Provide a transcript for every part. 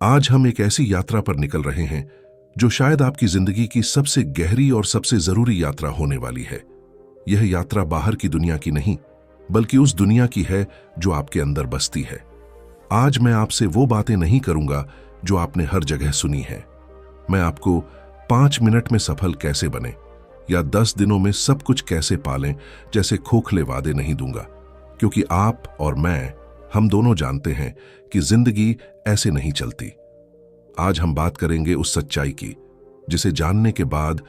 आज हम एक ऐसी यात्रा पर निकल रहे हैं जो शायद आपकी जिंदगी की सबसे गहरी और सबसे जरूरी यात्रा होने वाली है। यह यात्रा बाहर की दुनिया की नहीं, बल्कि उस दुनिया की है जो आपके अंदर बसती है। आज मैं आपसे वो बातें नहीं करूंगा जो आपने हर जगह सुनी है। मैं आपको 5 मिनट में सफल कैसे बने या 10 दिनों में सब कुछ कैसे पालें जैसे खोखले वादे नहीं दूंगा, क्योंकि आप और मैं, हम दोनों जानते हैं कि जिंदगी ऐसे नहीं चलती। आज हम बात करेंगे उस सच्चाई की जिसे जानने के बाद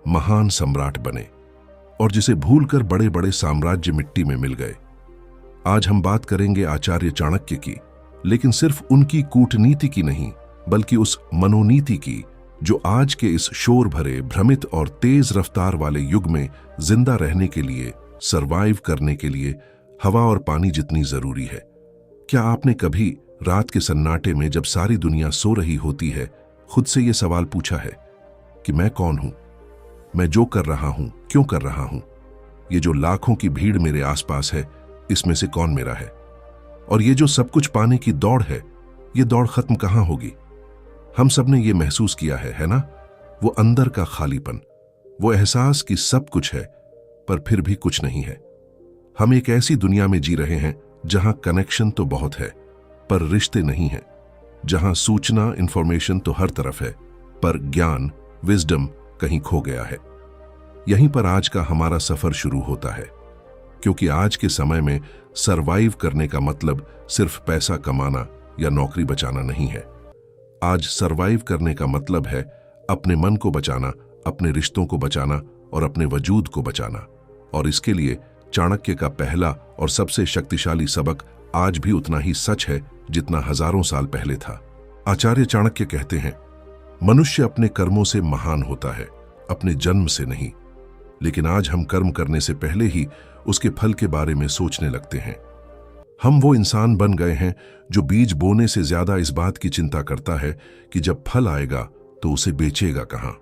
महान सम्राट बने और जिसे भूलकर बड़े बड़े साम्राज्य मिट्टी में मिल गए। आज हम बात करेंगे आचार्य चाणक्य की, लेकिन सिर्फ उनकी कूटनीति की नहीं, बल्कि उस मनोनीति की जो आज के इस शोर भरे, भ्रमित और तेज रफ्तार वाले युग में जिंदा रहने के लिए, सरवाइव करने के लिए हवा और पानी जितनी जरूरी है। क्या आपने कभी रात के सन्नाटे में, जब सारी दुनिया सो रही होती है, खुद से यह सवाल पूछा है कि मैं कौन हूं? मैं जो कर रहा हूं क्यों कर रहा हूं? ये जो लाखों की भीड़ मेरे आसपास है, इसमें से कौन मेरा है? और ये जो सब कुछ पाने की दौड़ है, ये दौड़ खत्म कहां होगी? हम सब ने ये महसूस किया है ना? वो अंदर का खालीपन, वो एहसास कि सब कुछ है पर फिर भी कुछ नहीं है। हम एक ऐसी दुनिया में जी रहे हैं जहां कनेक्शन तो बहुत है पर रिश्ते नहीं है, जहां सूचना, इंफॉर्मेशन तो हर तरफ है पर ज्ञान, विजडम कहीं खो गया है। यहीं पर आज का हमारा सफर शुरू होता है, क्योंकि आज के समय में सरवाइव करने का मतलब सिर्फ पैसा कमाना या नौकरी बचाना नहीं है। आज सरवाइव करने का मतलब है अपने मन को बचाना, अपने रिश्तों को बचाना और अपने वजूद को बचाना। और इसके लिए चाणक्य का पहला और सबसे शक्तिशाली सबक आज भी उतना ही सच है जितना हजारों साल पहले था। आचार्य चाणक्य कहते हैं, मनुष्य अपने कर्मों से महान होता है, अपने जन्म से नहीं। लेकिन आज हम कर्म करने से पहले ही उसके फल के बारे में सोचने लगते हैं। हम वो इंसान बन गए हैं जो बीज बोने से ज्यादा इस बात की चिंता करता है कि जब फल आएगा तो उसे बेचेगा कहां।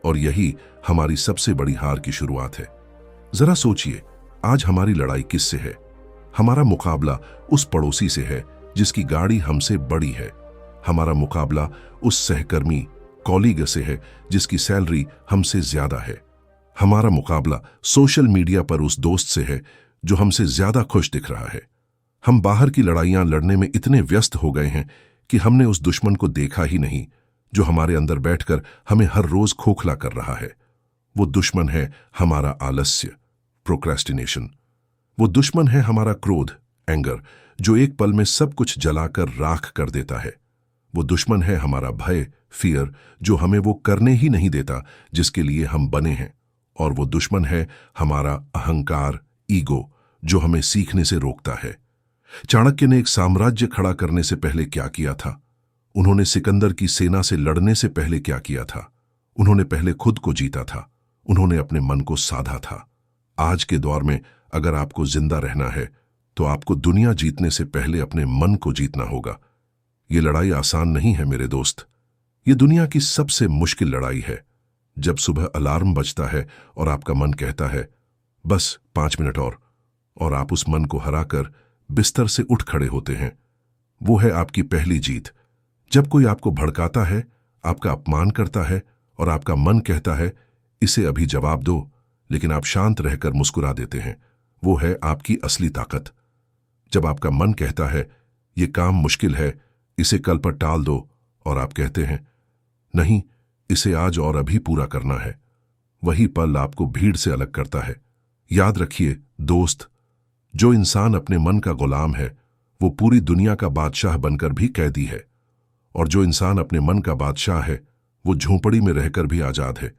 और यही हमारी सबसे बड़ी हार की शुरुआत है। जरा सोचिए, आज हमारी लड़ाई किससे है? हमारा मुकाबला उस पड़ोसी से है जिसकी गाड़ी हमसे बड़ी है। हमारा मुकाबला उस सहकर्मी, कॉलीग से है जिसकी सैलरी हमसे ज्यादा है। हमारा मुकाबला सोशल मीडिया पर उस दोस्त से है जो हमसे ज्यादा खुश दिख रहा है। हम बाहर की लड़ाइयां लड़ने में इतने व्यस्त हो गए हैं कि हमने उस दुश्मन को देखा ही नहीं जो हमारे अंदर बैठकर हमें हर रोज खोखला कर रहा है। वो दुश्मन है हमारा आलस्य, प्रोक्रेस्टिनेशन। वो दुश्मन है हमारा क्रोध, एंगर, जो एक पल में सब कुछ जलाकर राख कर देता है। वो दुश्मन है हमारा भय, फियर, जो हमें वो करने ही नहीं देता जिसके लिए हम बने हैं। और वो दुश्मन है हमारा अहंकार, ईगो, जो हमें सीखने से रोकता है। चाणक्य ने एक साम्राज्य खड़ा करने से पहले क्या किया था? उन्होंने सिकंदर की सेना से लड़ने से पहले क्या किया था? उन्होंने पहले खुद को जीता था, उन्होंने अपने मन को साधा था। आज के दौर में अगर आपको जिंदा रहना है तो आपको दुनिया जीतने से पहले अपने मन को जीतना होगा। ये लड़ाई आसान नहीं है मेरे दोस्त। ये दुनिया की सबसे मुश्किल लड़ाई है। जब सुबह अलार्म बजता है और आपका मन कहता है बस 5 मिनट और आप उस मन को हराकर बिस्तर से उठ खड़े होते हैं, वो है आपकी पहली जीत। जब कोई आपको भड़काता है, आपका अपमान करता है और आपका मन कहता है इसे अभी जवाब दो, लेकिन आप शांत रहकर मुस्कुरा देते हैं, वो है आपकी असली ताकत। जब आपका मन कहता है ये काम मुश्किल है, इसे कल पर टाल दो, और आप कहते हैं नहीं, इसे आज और अभी पूरा करना है, वही पल आपको भीड़ से अलग करता है। याद रखिए दोस्त, जो इंसान अपने मन का गुलाम है वो पूरी दुनिया का बादशाह बनकर भी कैदी है, और जो इंसान अपने मन का बादशाह है वो झोंपड़ी में रहकर भी आजाद है।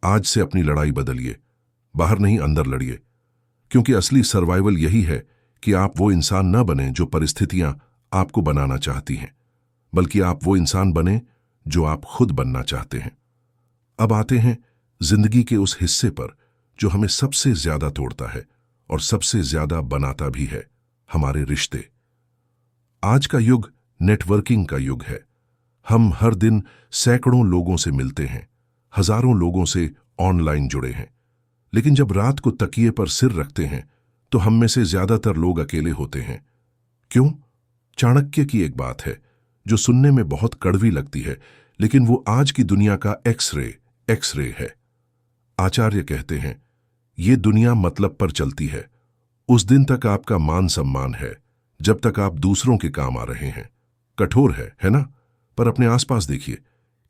आज से अपनी लड़ाई बदलिए, बाहर नहीं अंदर लड़िए, क्योंकि असली सर्वाइवल यही है कि आप वो इंसान न बने जो परिस्थितियां आपको बनाना चाहती हैं, बल्कि आप वो इंसान बने जो आप खुद बनना चाहते हैं। अब आते हैं जिंदगी के उस हिस्से पर जो हमें सबसे ज्यादा तोड़ता है और सबसे ज्यादा बनाता भी है, हमारे रिश्ते। आज का युग नेटवर्किंग का युग है। हम हर दिन सैकड़ों लोगों से मिलते हैं, हजारों लोगों से ऑनलाइन जुड़े हैं, लेकिन जब रात को तकिए पर सिर रखते हैं तो हम में से ज्यादातर लोग अकेले होते हैं। क्यों? चाणक्य की एक बात है जो सुनने में बहुत कड़वी लगती है, लेकिन वो आज की दुनिया का एक्स रे है। आचार्य कहते हैं, ये दुनिया मतलब पर चलती है। उस दिन तक आपका मान सम्मान है जब तक आप दूसरों के काम आ रहे हैं। कठोर है ना? पर अपने आसपास देखिए,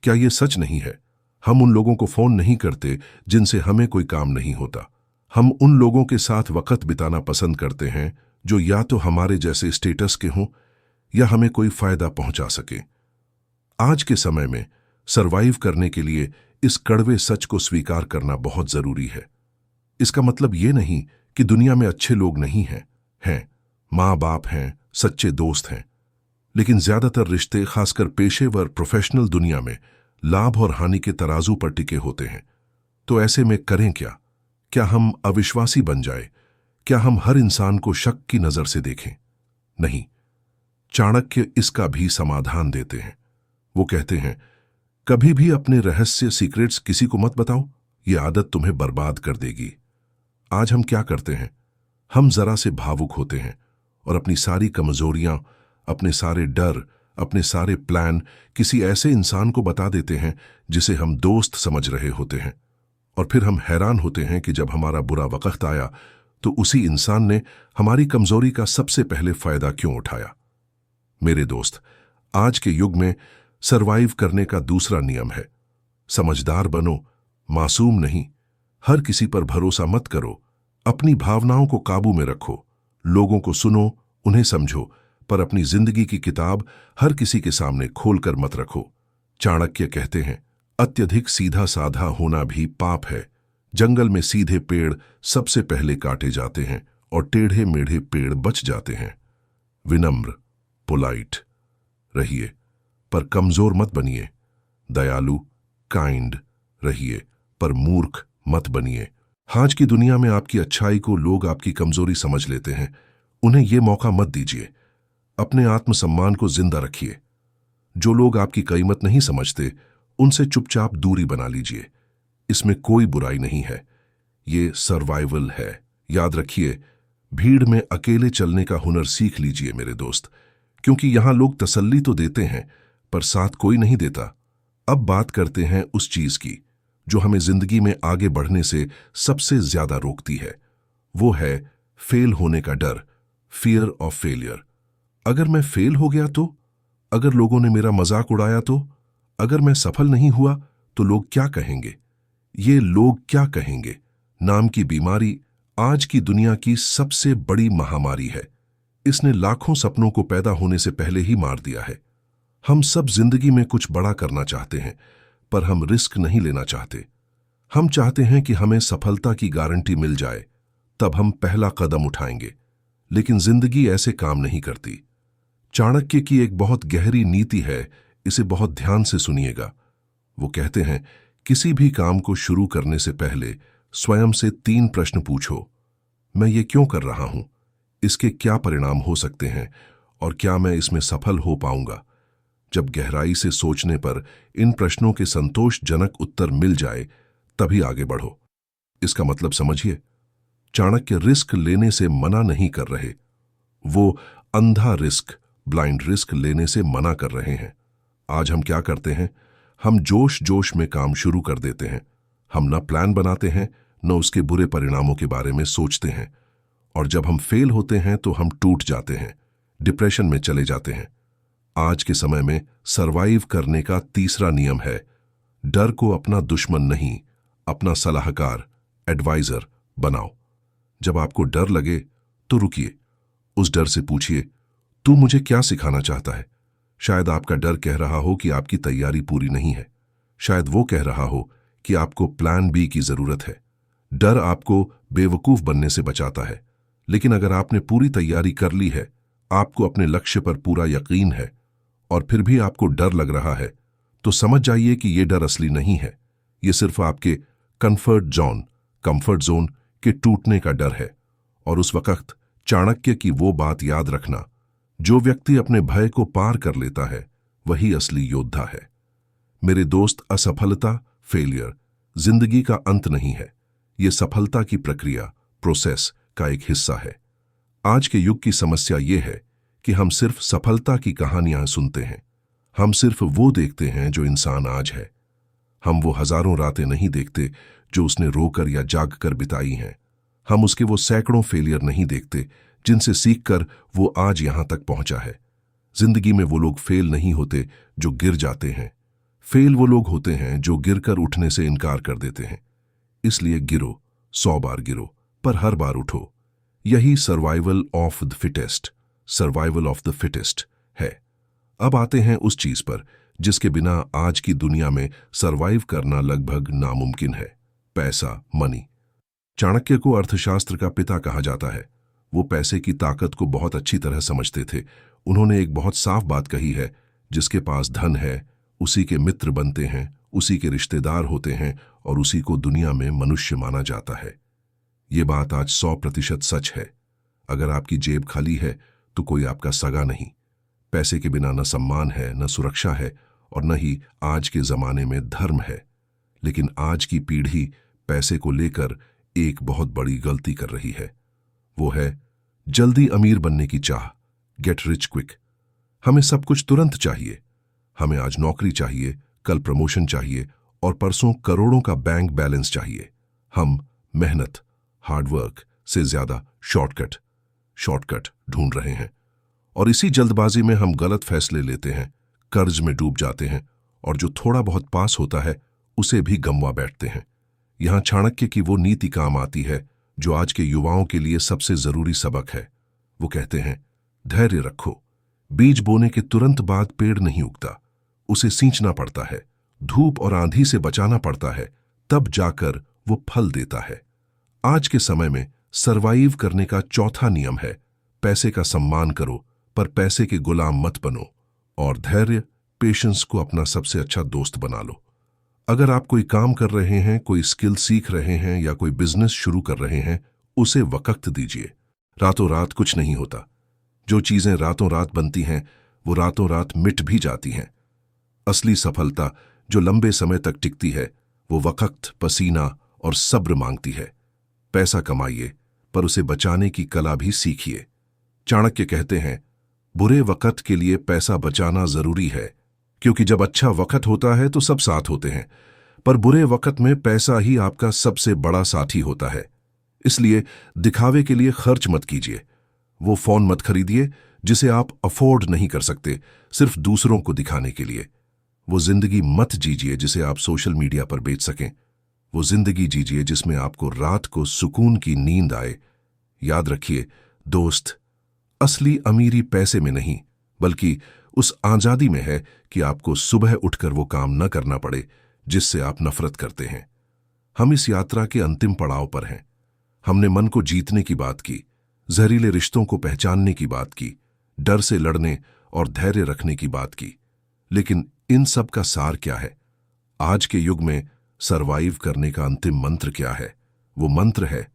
क्या ये सच नहीं है? हम उन लोगों को फोन नहीं करते जिनसे हमें कोई काम नहीं होता। हम उन लोगों के साथ वक्त बिताना पसंद करते हैं जो या तो हमारे जैसे स्टेटस के हों या हमें कोई फायदा पहुंचा सके। आज के समय में सरवाइव करने के लिए इस कड़वे सच को स्वीकार करना बहुत जरूरी है। इसका मतलब ये नहीं कि दुनिया में अच्छे लोग नहीं हैं, माँ बाप हैं, सच्चे दोस्त हैं, लेकिन ज्यादातर रिश्ते, खासकर पेशेवर प्रोफेशनल दुनिया में, लाभ और हानि के तराजू पर टिके होते हैं। तो ऐसे में करें क्या? क्या हम अविश्वासी बन जाए? क्या हम हर इंसान को शक की नजर से देखें? नहीं। चाणक्य इसका भी समाधान देते हैं। वो कहते हैं, कभी भी अपने रहस्य सीक्रेट्स किसी को मत बताओ, ये आदत तुम्हें बर्बाद कर देगी। आज हम क्या करते हैं? हम जरा से भावुक होते हैं और अपनी सारी कमजोरियां, अपने सारे डर, अपने सारे प्लान किसी ऐसे इंसान को बता देते हैं जिसे हम दोस्त समझ रहे होते हैं। और फिर हम हैरान होते हैं कि जब हमारा बुरा वक्त आया तो उसी इंसान ने हमारी कमजोरी का सबसे पहले फायदा क्यों उठाया। मेरे दोस्त, आज के युग में सरवाइव करने का दूसरा नियम है, समझदार बनो, मासूम नहीं। हर किसी पर भरोसा मत करो, अपनी भावनाओं को काबू में रखो, लोगों को सुनो, उन्हें समझो, पर अपनी जिंदगी की किताब हर किसी के सामने खोलकर मत रखो। चाणक्य कहते हैं, अत्यधिक सीधा साधा होना भी पाप है। जंगल में सीधे पेड़ सबसे पहले काटे जाते हैं और टेढ़े मेढ़े पेड़ बच जाते हैं। विनम्र, पोलाइट रहिए, पर कमजोर मत बनिए। दयालु, काइंड रहिए, पर मूर्ख मत बनिए। आज की दुनिया में आपकी अच्छाई को लोग आपकी कमजोरी समझ लेते हैं। उन्हें यह मौका मत दीजिए। अपने आत्मसम्मान को जिंदा रखिए। जो लोग आपकी कीमत नहीं समझते, उनसे चुपचाप दूरी बना लीजिए। इसमें कोई बुराई नहीं है, ये सर्वाइवल है। याद रखिए, भीड़ में अकेले चलने का हुनर सीख लीजिए मेरे दोस्त, क्योंकि यहां लोग तसल्ली तो देते हैं पर साथ कोई नहीं देता। अब बात करते हैं उस चीज की जो हमें जिंदगी में आगे बढ़ने से सबसे ज्यादा रोकती है। वो है फेल होने का डर, फियर ऑफ फेलियर। अगर मैं फेल हो गया तो? अगर लोगों ने मेरा मजाक उड़ाया तो? अगर मैं सफल नहीं हुआ तो लोग क्या कहेंगे? ये लोग क्या कहेंगे नाम की बीमारी आज की दुनिया की सबसे बड़ी महामारी है। इसने लाखों सपनों को पैदा होने से पहले ही मार दिया है। हम सब जिंदगी में कुछ बड़ा करना चाहते हैं, पर हम रिस्क नहीं लेना चाहते। हम चाहते हैं कि हमें सफलता की गारंटी मिल जाए, तब हम पहला कदम उठाएंगे। लेकिन जिंदगी ऐसे काम नहीं करती। चाणक्य की एक बहुत गहरी नीति है, इसे बहुत ध्यान से सुनिएगा। वो कहते हैं, किसी भी काम को शुरू करने से पहले स्वयं से 3 प्रश्न पूछो। मैं ये क्यों कर रहा हूं? इसके क्या परिणाम हो सकते हैं? और क्या मैं इसमें सफल हो पाऊंगा? जब गहराई से सोचने पर इन प्रश्नों के संतोषजनक उत्तर मिल जाए, तभी आगे बढ़ो। इसका मतलब समझिए, चाणक्य रिस्क लेने से मना नहीं कर रहे। वो अंधा रिस्क, ब्लाइंड रिस्क लेने से मना कर रहे हैं। आज हम क्या करते हैं? हम जोश जोश में काम शुरू कर देते हैं। हम न प्लान बनाते हैं, न उसके बुरे परिणामों के बारे में सोचते हैं। और जब हम फेल होते हैं तो हम टूट जाते हैं, डिप्रेशन में चले जाते हैं। आज के समय में सरवाइव करने का तीसरा नियम है, डर को अपना दुश्मन नहीं, अपना सलाहकार, एडवाइजर बनाओ। जब आपको डर लगे तो रुकिए, उस डर से पूछिए, तू मुझे क्या सिखाना चाहता है? शायद आपका डर कह रहा हो कि आपकी तैयारी पूरी नहीं है। शायद वो कह रहा हो कि आपको प्लान बी की जरूरत है। डर आपको बेवकूफ बनने से बचाता है, लेकिन अगर आपने पूरी तैयारी कर ली है, आपको अपने लक्ष्य पर पूरा यकीन है, और फिर भी आपको डर लग रहा है, तो समझ जाइए कि यह डर असली नहीं है। यह सिर्फ आपके कंफर्ट जोन के टूटने का डर है। और उस वक्त चाणक्य की वो बात याद रखना, जो व्यक्ति अपने भय को पार कर लेता है वही असली योद्धा है। मेरे दोस्त, असफलता, फेलियर जिंदगी का अंत नहीं है। यह सफलता की प्रक्रिया, प्रोसेस का एक हिस्सा है। आज के युग की समस्या यह है कि हम सिर्फ सफलता की कहानियां सुनते हैं, हम सिर्फ वो देखते हैं जो इंसान आज है। हम वो हजारों रातें नहीं देखते जो उसने रोकर या जाग कर बिताई हैं। हम उसके वो सैकड़ों फेलियर नहीं देखते जिनसे सीखकर वो आज यहां तक पहुंचा है। जिंदगी में वो लोग फेल नहीं होते जो गिर जाते हैं। फेल वो लोग होते हैं जो गिरकर उठने से इनकार कर देते हैं। इसलिए गिरो, 100 बार गिरो, पर हर बार उठो। यही सर्वाइवल ऑफ द फिटेस्ट है। अब आते हैं उस चीज पर जिसके बिना आज की दुनिया में सरवाइव करना लगभग नामुमकिन है। पैसा, मनी। चाणक्य को अर्थशास्त्र का पिता कहा जाता है। वो पैसे की ताकत को बहुत अच्छी तरह समझते थे। उन्होंने एक बहुत साफ बात कही है, जिसके पास धन है उसी के मित्र बनते हैं, उसी के रिश्तेदार होते हैं और उसी को दुनिया में मनुष्य माना जाता है। ये बात आज 100% सच है। अगर आपकी जेब खाली है तो कोई आपका सगा नहीं। पैसे के बिना न सम्मान है, न सुरक्षा है और न ही आज के जमाने में धर्म है। लेकिन आज की पीढ़ी पैसे को लेकर एक बहुत बड़ी गलती कर रही है। वो है जल्दी अमीर बनने की चाह, गेट रिच क्विक। हमें सब कुछ तुरंत चाहिए। हमें आज नौकरी चाहिए, कल प्रमोशन चाहिए और परसों करोड़ों का बैंक बैलेंस चाहिए। हम मेहनत, हार्डवर्क से ज्यादा शॉर्टकट ढूंढ रहे हैं और इसी जल्दबाजी में हम गलत फैसले लेते हैं, कर्ज में डूब जाते हैं और जो थोड़ा बहुत पास होता है उसे भी गंवा बैठते हैं। यहां चाणक्य की वो नीति काम आती है जो आज के युवाओं के लिए सबसे जरूरी सबक है। वो कहते हैं, धैर्य रखो। बीज बोने के तुरंत बाद पेड़ नहीं उगता, उसे सींचना पड़ता है, धूप और आंधी से बचाना पड़ता है, तब जाकर वो फल देता है। आज के समय में सरवाइव करने का चौथा नियम है, पैसे का सम्मान करो पर पैसे के गुलाम मत बनो और धैर्य, पेशेंस को अपना सबसे अच्छा दोस्त बना लो। अगर आप कोई काम कर रहे हैं, कोई स्किल सीख रहे हैं या कोई बिजनेस शुरू कर रहे हैं, उसे वक्त दीजिए। रातों रात कुछ नहीं होता। जो चीजें रातों रात बनती हैं वो रातों रात मिट भी जाती हैं। असली सफलता जो लंबे समय तक टिकती है वो वक्त, पसीना और सब्र मांगती है। पैसा कमाइए पर उसे बचाने की कला भी सीखिए। चाणक्य कहते हैं, बुरे वक्त के लिए पैसा बचाना जरूरी है, क्योंकि जब अच्छा वक्त होता है तो सब साथ होते हैं, पर बुरे वक्त में पैसा ही आपका सबसे बड़ा साथी होता है। इसलिए दिखावे के लिए खर्च मत कीजिए। वो फोन मत खरीदिए जिसे आप अफोर्ड नहीं कर सकते सिर्फ दूसरों को दिखाने के लिए। वो जिंदगी मत जीजिए जिसे आप सोशल मीडिया पर बेच सकें। वो जिंदगी जीजिए जिसमें आपको रात को सुकून की नींद आए। याद रखिए दोस्त, असली अमीरी पैसे में नहीं बल्कि उस आजादी में है कि आपको सुबह उठकर वो काम न करना पड़े जिससे आप नफरत करते हैं। हम इस यात्रा के अंतिम पड़ाव पर हैं। हमने मन को जीतने की बात की, जहरीले रिश्तों को पहचानने की बात की, डर से लड़ने और धैर्य रखने की बात की, लेकिन इन सब का सार क्या है? आज के युग में सरवाइव करने का अंतिम मंत्र क्या है? वो मंत्र है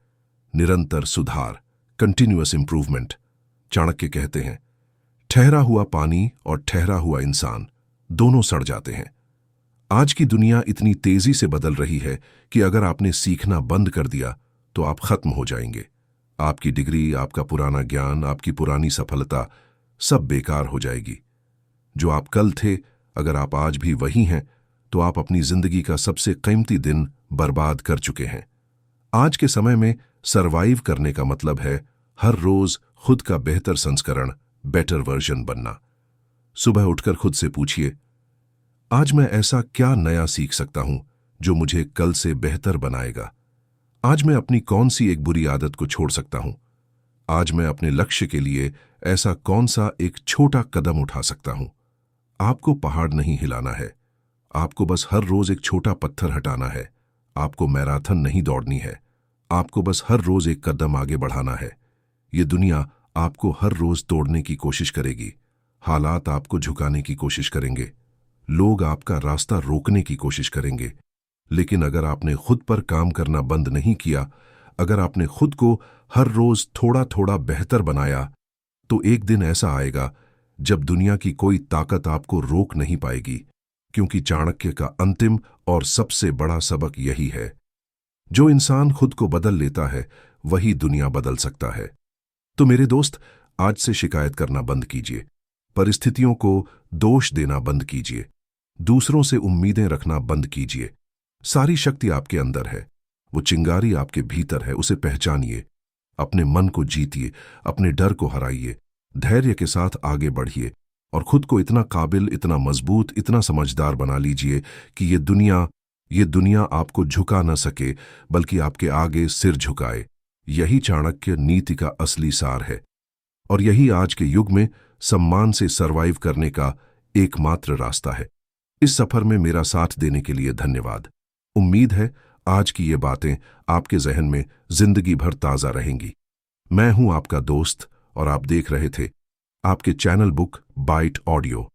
निरंतर सुधार, कंटिन्यूअस इंप्रूवमेंट। चाणक्य कहते हैं, ठहरा हुआ पानी और ठहरा हुआ इंसान दोनों सड़ जाते हैं। आज की दुनिया इतनी तेजी से बदल रही है कि अगर आपने सीखना बंद कर दिया तो आप खत्म हो जाएंगे। आपकी डिग्री, आपका पुराना ज्ञान, आपकी पुरानी सफलता सब बेकार हो जाएगी। जो आप कल थे, अगर आप आज भी वही हैं तो आप अपनी जिंदगी का सबसे कीमती दिन बर्बाद कर चुके हैं। आज के समय में सरवाइव करने का मतलब है हर रोज खुद का बेहतर संस्करण, बेटर वर्जन बनना। सुबह उठकर खुद से पूछिए, आज मैं ऐसा क्या नया सीख सकता हूं जो मुझे कल से बेहतर बनाएगा? आज मैं अपनी कौन सी एक बुरी आदत को छोड़ सकता हूं? आज मैं अपने लक्ष्य के लिए ऐसा कौन सा एक छोटा कदम उठा सकता हूं? आपको पहाड़ नहीं हिलाना है, आपको बस हर रोज एक छोटा पत्थर हटाना है। आपको मैराथन नहीं दौड़नी है, आपको बस हर रोज एक कदम आगे बढ़ाना है। ये दुनिया आपको हर रोज तोड़ने की कोशिश करेगी, हालात आपको झुकाने की कोशिश करेंगे, लोग आपका रास्ता रोकने की कोशिश करेंगे, लेकिन अगर आपने खुद पर काम करना बंद नहीं किया, अगर आपने खुद को हर रोज थोड़ा थोड़ा बेहतर बनाया, तो एक दिन ऐसा आएगा जब दुनिया की कोई ताकत आपको रोक नहीं पाएगी। क्योंकि चाणक्य का अंतिम और सबसे बड़ा सबक यही है, जो इंसान खुद को बदल लेता है वही दुनिया बदल सकता है। तो मेरे दोस्त, आज से शिकायत करना बंद कीजिए, परिस्थितियों को दोष देना बंद कीजिए। दूसरों से उम्मीदें रखना बंद कीजिए। सारी शक्ति आपके अंदर है। वो चिंगारी आपके भीतर है, उसे पहचानिए। अपने मन को जीतिए, अपने डर को हराइए, धैर्य के साथ आगे बढ़िए और खुद को इतना काबिल, इतना मजबूत, इतना समझदार बना लीजिए कि ये दुनिया आपको झुका न सके, बल्कि आपके आगे सिर झुकाए। यही चाणक्य नीति का असली सार है और यही आज के युग में सम्मान से सरवाइव करने का एकमात्र रास्ता है। इस सफर में मेरा साथ देने के लिए धन्यवाद। उम्मीद है आज की ये बातें आपके जहन में जिंदगी भर ताज़ा रहेंगी। मैं हूं आपका दोस्त और आप देख रहे थे आपके चैनल बुक बाइट ऑडियो।